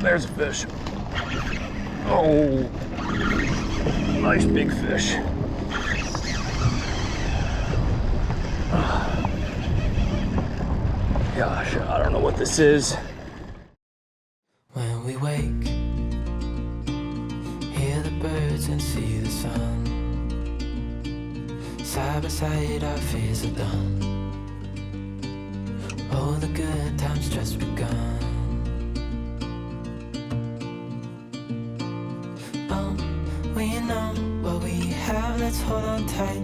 there's a fish. Oh, nice big fish. Gosh, I don't know what this is. When we wake, hear the birds and see the sun. Side by side our fears are done. All the good times just begun. Oh, we know what we have, let's hold on tight.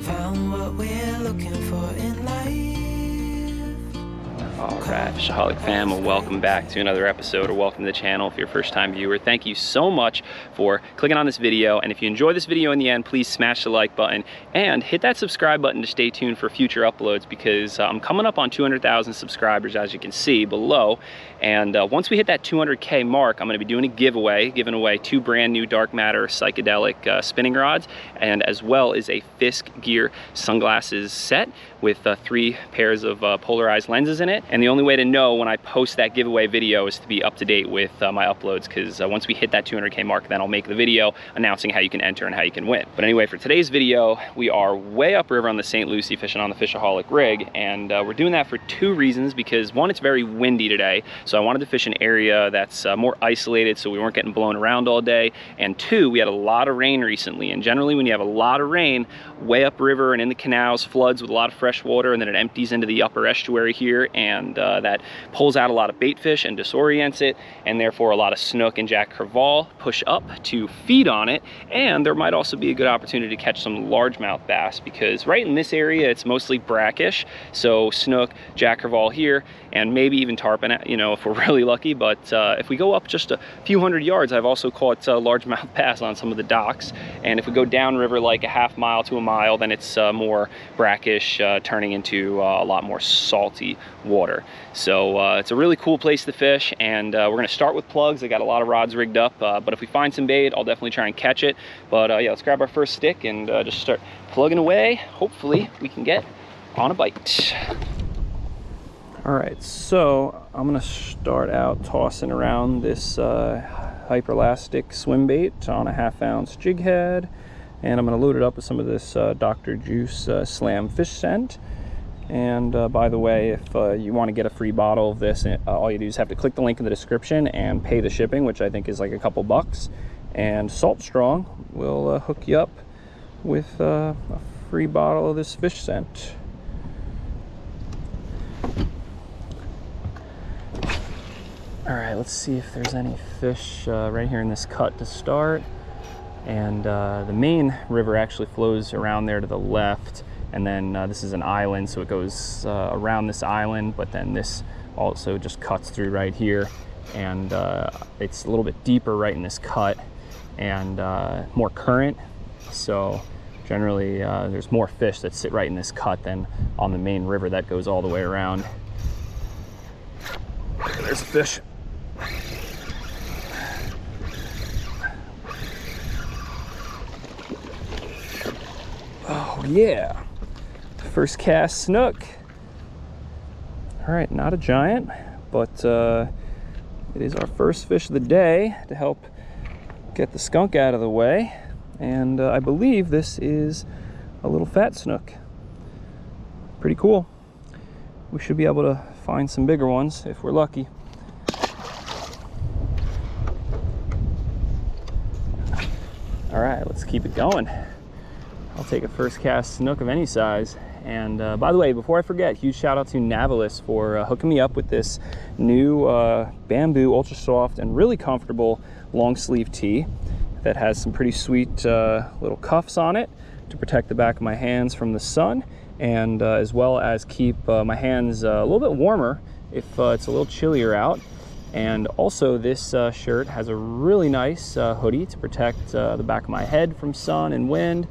Found what we're looking for in life. Alright, FishAholic fam, well, welcome back to another episode, or welcome to the channel if you're a first-time viewer. Thank you so much for clicking on this video, and if you enjoy this video in the end, please smash the like button and hit that subscribe button to stay tuned for future uploads, because I'm coming up on 200,000 subscribers, as you can see below, and once we hit that 200K mark, I'm going to be doing a giveaway, giving away 2 brand new dark matter psychedelic spinning rods, and as well as a Fisk Gear sunglasses set with 3 pairs of polarized lenses in it. And the only way to know when I post that giveaway video is to be up to date with my uploads, because once we hit that 200K mark, then I'll make the video announcing how you can enter and how you can win. But anyway, for today's video, we are way upriver on the St. Lucie fishing on the FishAholic rig, and we're doing that for 2 reasons. Because 1, it's very windy today, so I wanted to fish an area that's more isolated so we weren't getting blown around all day, and 2, we had a lot of rain recently, and generally when you have a lot of rain way upriver and in the canals, floods with a lot of fresh water, and then it empties into the upper estuary here, and that pulls out a lot of bait fish and disorients it, and therefore a lot of snook and jack crevalle push up to feed on it. And there might also be a good opportunity to catch some largemouth bass, because right in this area it's mostly brackish, so snook, jack crevalle here, and maybe even tarpon, you know, if we're really lucky. But if we go up just a few hundred yards, I've also caught largemouth bass on some of the docks, and if we go downriver like a half mile to a mile, then it's more brackish, turning into a lot more salty water. So it's a really cool place to fish, and we're gonna start with plugs. I got a lot of rods rigged up, but if we find some bait, I'll definitely try and catch it. But yeah, let's grab our first stick and just start plugging away. Hopefully we can get on a bite. All right, so I'm gonna start out tossing around this hyperlastic swim bait on a 1/2 ounce jig head, and I'm gonna load it up with some of this Dr. Juice Slam fish scent. And by the way, if you want to get a free bottle of this, all you do is have to click the link in the description and pay the shipping, which I think is like a couple bucks. And Salt Strong will hook you up with a free bottle of this fish scent. All right, let's see if there's any fish right here in this cut to start. And the main river actually flows around there to the left, and then this is an island, so it goes around this island, but then this also just cuts through right here, and it's a little bit deeper right in this cut, and more current, so generally there's more fish that sit right in this cut than on the main river that goes all the way around. There's a fish. Oh yeah, first cast snook. All right, not a giant, but it is our first fish of the day to help get the skunk out of the way. And I believe this is a little fat snook. Pretty cool. We should be able to find some bigger ones if we're lucky. All right, let's keep it going. I'll take a first cast snook of any size. And by the way, before I forget, huge shout out to Navalis for hooking me up with this new bamboo ultra soft and really comfortable long sleeve tee that has some pretty sweet little cuffs on it to protect the back of my hands from the sun, and as well as keep my hands a little bit warmer if it's a little chillier out. And also this shirt has a really nice hoodie to protect the back of my head from sun and wind.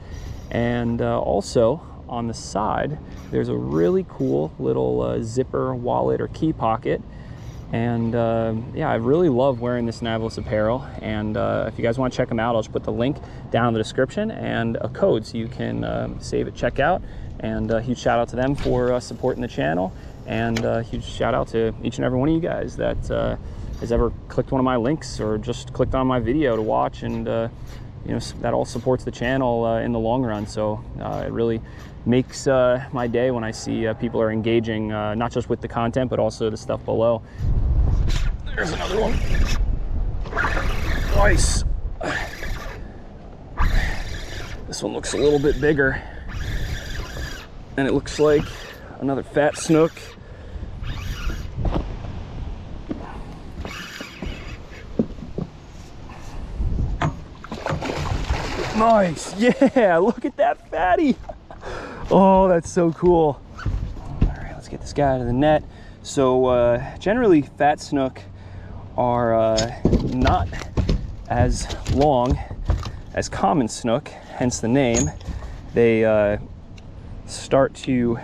And also on the side, there's a really cool little zipper wallet or key pocket. And yeah, I really love wearing this Navalis apparel. And if you guys want to check them out, I'll just put the link down in the description and a code so you can save at checkout. And a huge shout out to them for supporting the channel. And a huge shout out to each and every one of you guys that has ever clicked one of my links or just clicked on my video to watch, and you know, that all supports the channel in the long run. So it really makes my day when I see people are engaging not just with the content but also the stuff below. There's another one. Nice. This one looks a little bit bigger, and it looks like another fat snook. Nice, yeah, look at that fatty. Oh, that's so cool. All right, let's get this guy out of the net. So generally fat snook are not as long as common snook, hence the name. They start to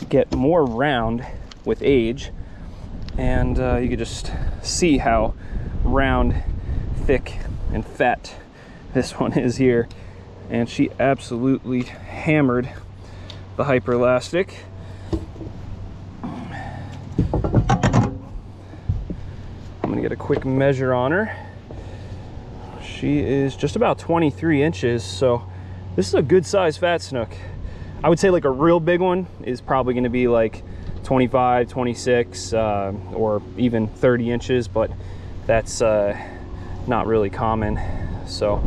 get more round with age, and you can just see how round, thick, and fat this one is here. And she absolutely hammered the hyperelastic. I'm gonna get a quick measure on her. She is just about 23 inches, so this is a good size fat snook. I would say like a real big one is probably gonna be like 25, 26, or even 30 inches, but that's not really common. So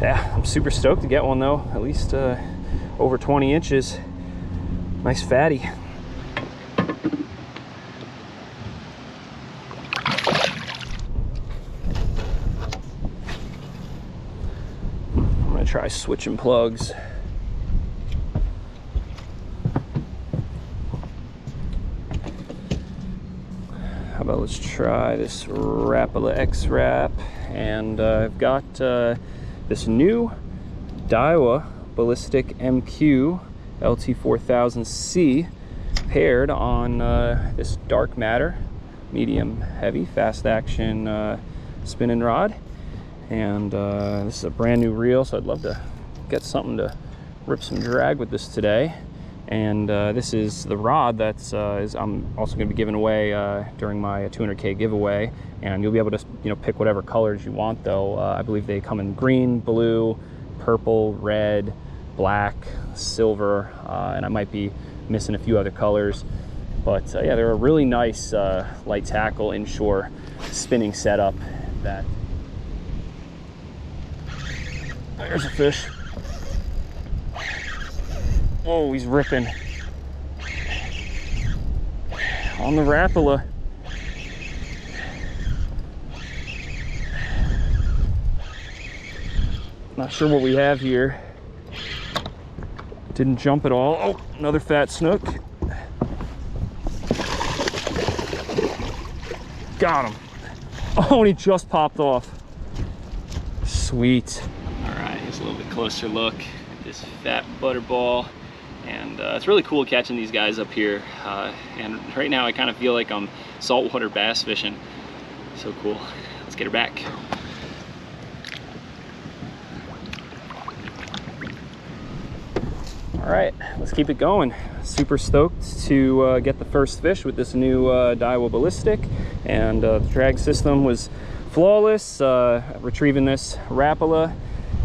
yeah, I'm super stoked to get one though, at least over 20 inches. Nice fatty. I'm gonna try switching plugs. How about let's try this Rapala X-Wrap, and I've got this new Daiwa Ballistic MQ LT4000C paired on this dark matter, medium heavy, fast action spinning rod. And this is a brand new reel, so I'd love to get something to rip some drag with this today. And this is the rod that's I'm also going to be giving away during my 200K giveaway, and you'll be able to pick whatever colors you want though. I believe they come in green, blue, purple, red, black, silver, and I might be missing a few other colors. But yeah, they're a really nice light tackle inshore spinning setup. That there's a fish. Oh, he's ripping on the Rapala. Not sure what we have here. Didn't jump at all. Oh, another fat snook. Got him. Oh, and he just popped off. Sweet. All right, here's a little bit closer look at this fat butterball. And it's really cool catching these guys up here. And right now I kind of feel like I'm saltwater bass fishing. So cool. Let's get her back. All right, let's keep it going. Super stoked to get the first fish with this new Daiwa Ballistic. And the drag system was flawless. Retrieving this Rapala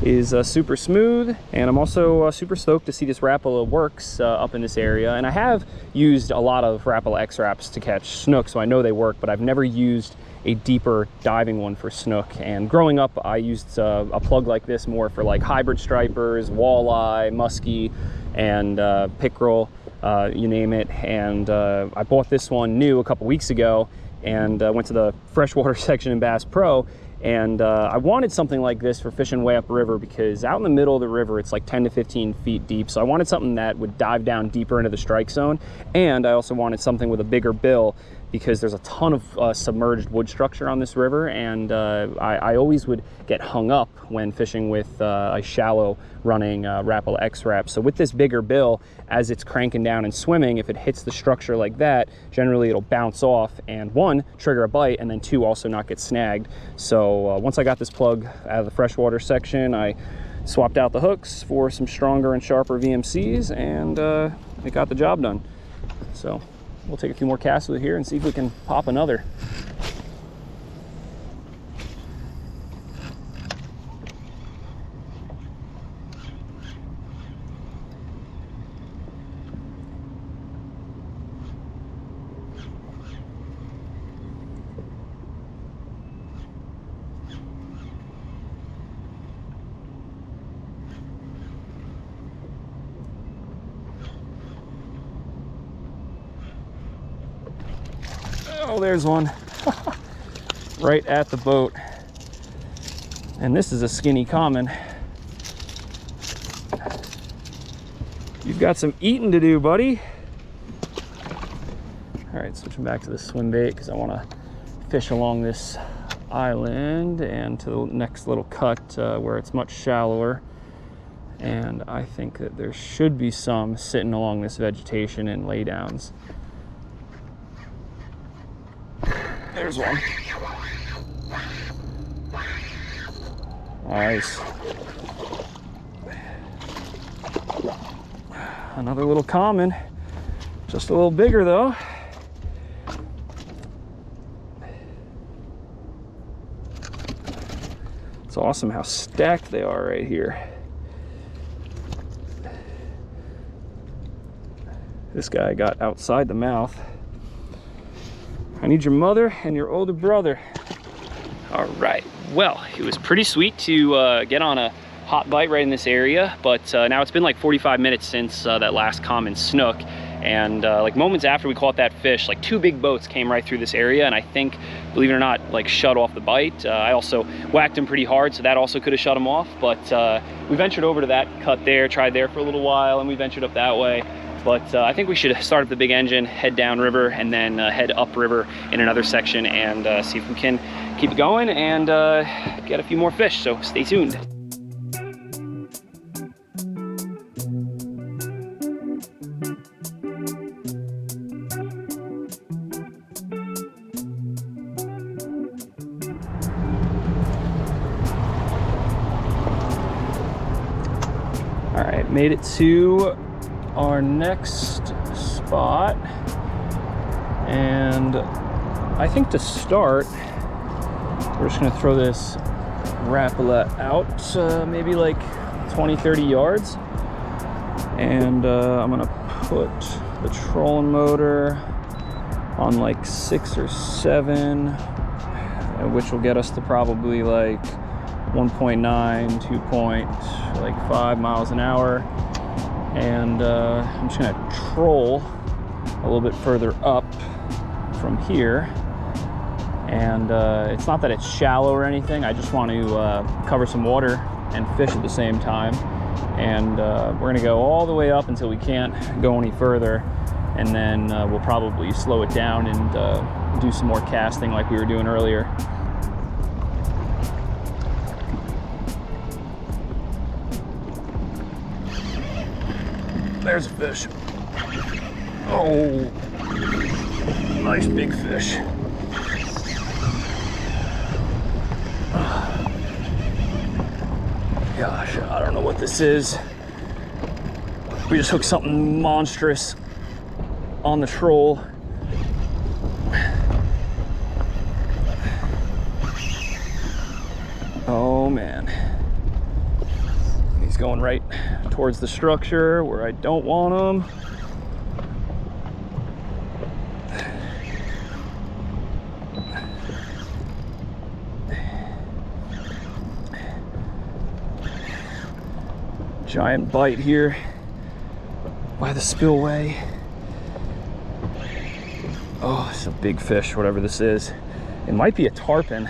is super smooth, and I'm also super stoked to see this Rapala works up in this area. And I have used a lot of Rapala X-Wraps to catch snook, so I know they work, but I've never used a deeper diving one for snook. And growing up, I used a plug like this more for like hybrid stripers, walleye, muskie, and pickerel, you name it. And I bought this one new a couple weeks ago, and went to the freshwater section in Bass Pro. And I wanted something like this for fishing way upriver, because out in the middle of the river, it's like 10 to 15 feet deep. So I wanted something that would dive down deeper into the strike zone. And I also wanted something with a bigger bill, because there's a ton of submerged wood structure on this river. And I always would get hung up when fishing with a shallow running Rapala X-Wrap. So with this bigger bill, as it's cranking down and swimming, if it hits the structure like that, generally it'll bounce off and one, trigger a bite, and then two, also not get snagged. So once I got this plug out of the freshwater section, I swapped out the hooks for some stronger and sharper VMCs, and it got the job done. So we'll take a few more casts with here and see if we can pop another. Oh, there's one. Right at the boat. And this is a skinny common. You've got some eating to do, buddy. All right, switching back to the swim bait because I want to fish along this island and to the next little cut where it's much shallower. And I think that there should be some sitting along this vegetation and laydowns. There's one. Nice. Another little common, just a little bigger though. It's awesome how stacked they are right here. This guy got outside the mouth. I need your mother and your older brother. All right, well, it was pretty sweet to get on a hot bite right in this area, but now it's been like 45 minutes since that last common snook, and like moments after we caught that fish, like 2 big boats came right through this area, and I think, believe it or not, like shut off the bite. I also whacked him pretty hard, so that also could have shut him off, but we ventured over to that cut there, tried there for a little while, and we ventured up that way. But I think we should start up the big engine, head down river, and then head up river in another section and see if we can keep it going and get a few more fish, so stay tuned. All right, made it to our next spot, and I think to start we're just gonna throw this Rapala out maybe like 20-30 yards, and I'm gonna put the trolling motor on like 6 or 7, which will get us to probably like 1.9, 2.5 miles an hour. And I'm just gonna troll a little bit further up from here. And it's not that it's shallow or anything, I just want to cover some water and fish at the same time. And we're gonna go all the way up until we can't go any further, and then we'll probably slow it down and do some more casting like we were doing earlier. There's a fish. Oh, nice big fish. Gosh, I don't know what this is. We just hooked something monstrous on the troll. Oh man. He's going right towards the structure where I don't want him. Giant bite here by the spillway. Oh, it's a big fish, whatever this is. It might be a tarpon,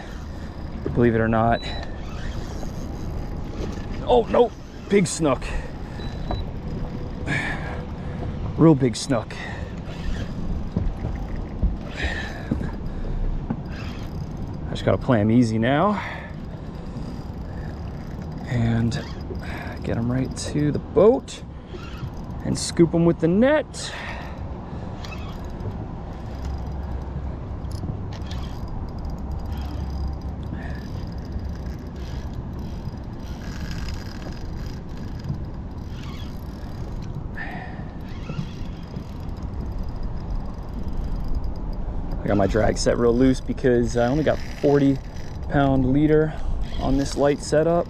believe it or not. Oh, no, big snook. Real big snook. I just gotta play him easy now and get him right to the boat and scoop him with the net. I got my drag set real loose because I only got 40-pound leader on this light setup.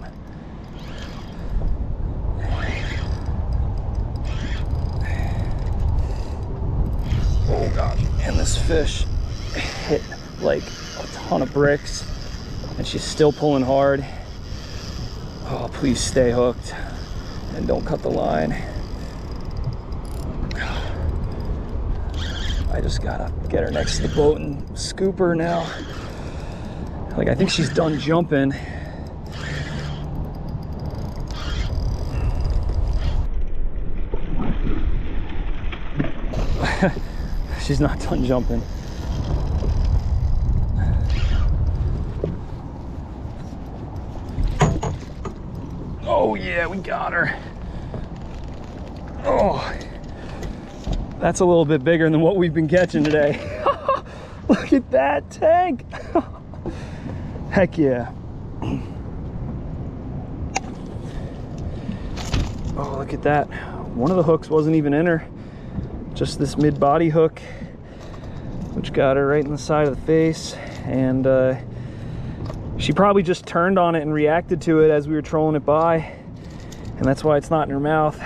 Oh God, and this fish hit like a ton of bricks and she's still pulling hard. Oh, please stay hooked and don't cut the line. I just gotta get her next to the boat and scoop her now. Like, I think she's done jumping. She's not done jumping. Oh yeah, we got her. Oh, that's a little bit bigger than what we've been catching today. Look at that tank. Heck yeah. Oh, look at that. One of the hooks wasn't even in her. Just this mid-body hook, which got her right in the side of the face. And she probably just turned on it and reacted to it as we were trolling it by. And that's why it's not in her mouth.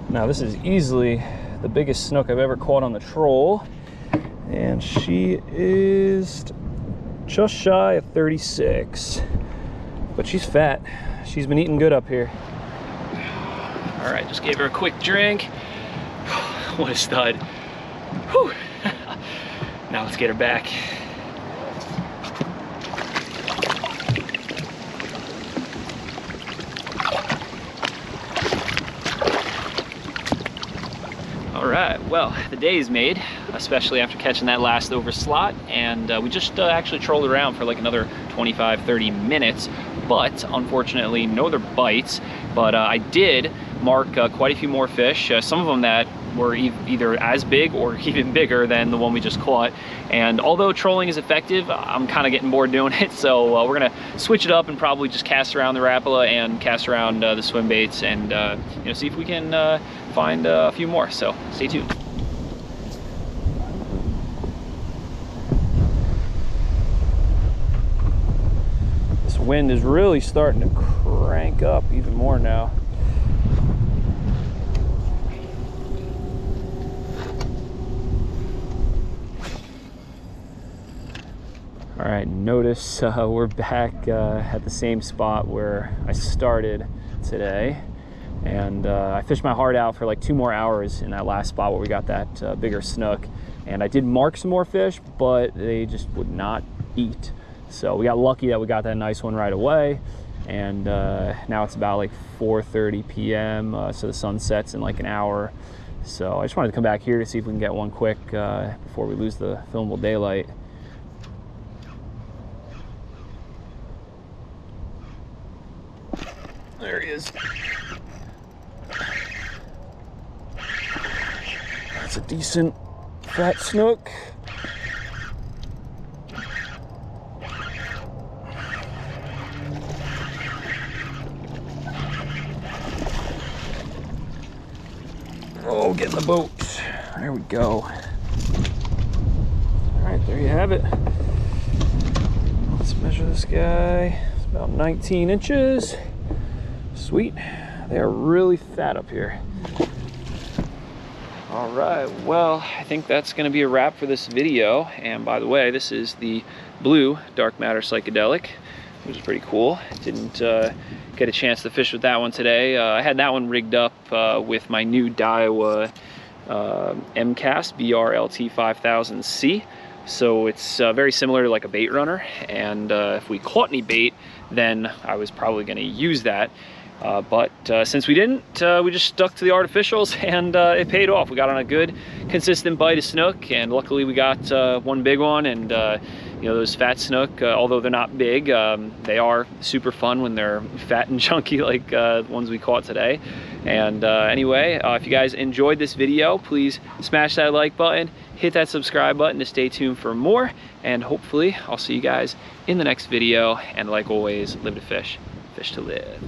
Now this is easily the biggest snook I've ever caught on the troll. And she is just shy of 36. But she's fat. She's been eating good up here. All right, just gave her a quick drink. What a stud. Whew. Now let's get her back. All right, well, the day is made, especially after catching that last over slot, and we just actually trolled around for like another 25-30 minutes, but unfortunately no other bites. But I did mark quite a few more fish, some of them that were either as big or even bigger than the one we just caught. And although trolling is effective, I'm kind of getting bored doing it, so we're gonna switch it up and probably just cast around the Rapala and cast around the swim baits, and you know, see if we can find a few more. So stay tuned. This wind is really starting to crank up even more now. All right, notice we're back at the same spot where I started today. And I fished my heart out for like 2 more hours in that last spot where we got that bigger snook. And I did mark some more fish, but they just would not eat. So we got lucky that we got that nice one right away. And now it's about like 4:30 p.m. So the sun sets in like an hour. So I just wanted to come back here to see if we can get one quick before we lose the filmable daylight. There he is. That's a decent fat snook. Oh, get in the boat. There we go. All right, there you have it. Let's measure this guy. It's about 19 inches. Sweet. They are really fat up here. All right, well, I think that's gonna be a wrap for this video. And by the way, this is the blue dark matter psychedelic, which is pretty cool. Didn't get a chance to fish with that one today. I had that one rigged up with my new Daiwa MCAST BRLT 5000C. So it's very similar to like a bait runner. And if we caught any bait, then I was probably gonna use that. But since we didn't, we just stuck to the artificials, and it paid off. We got on a good, consistent bite of snook, and luckily we got one big one. And you know, those fat snook, although they're not big, they are super fun when they're fat and chunky like the ones we caught today. And anyway, if you guys enjoyed this video, please smash that like button, hit that subscribe button to stay tuned for more, and hopefully I'll see you guys in the next video. And like always, live to fish, fish to live.